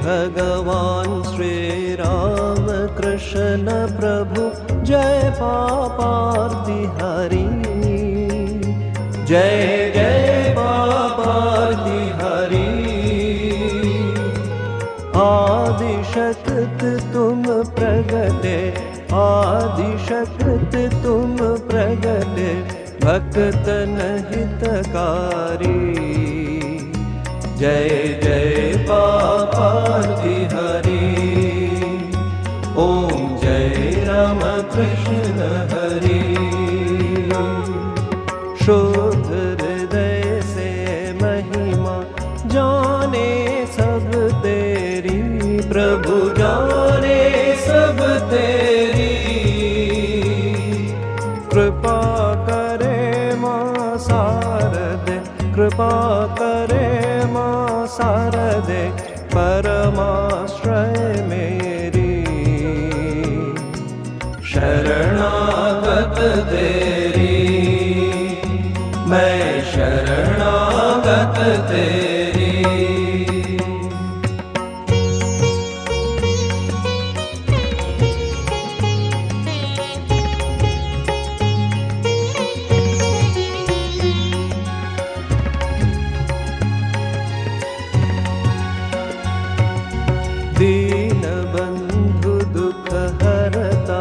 भगवान श्री राम कृष्ण प्रभु जय पापार्ति हरि। जय जय पापार्ति हरि। आदिशक्त तुम प्रगटे, आदिशक्त तुम प्रगटे, भक्तन हितकारी। जय जय पापार्ति हरि। ओम जय राम कृष्ण हरि। शुद्ध हृदय से महिमा जाने सब तेरी, प्रभु जाने सब तेरी। कृपा करे मां शारदे, कृपा करे मां शारदे, परमाश्रय मेरी। शरणागत तेरी, मैं शरणागत तेरी। दीन बंधु दुख हरता,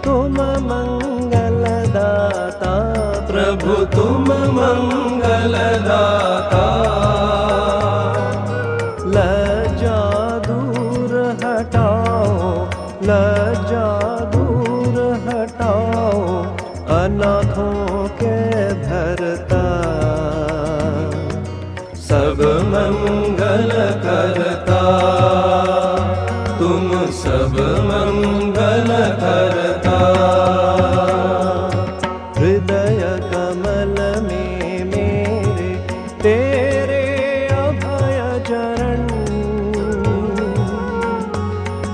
तुम मंगलदाता, प्रभु तुम मंगलदाता। लज्जा दूर हटाओ, लज्जा दूर हटाओ, अनाथों के भरता। सब मंगल करता, तुम सब मंगल करता। हृदय कमल में मेरे तेरे अभय चरण,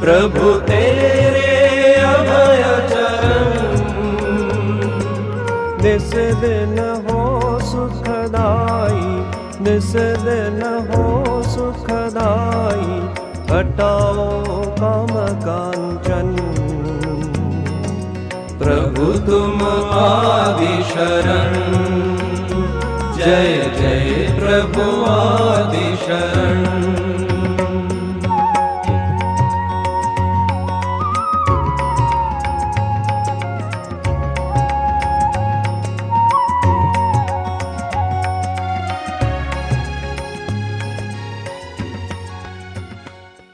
प्रभु तेरे अभय चरण। निस दिन हो सुखदाई, निस दिन हो सुखदाई, हटाओ काम कांचन। प्रभु तुम आदि शरण, जय जय प्रभु आदि शरण।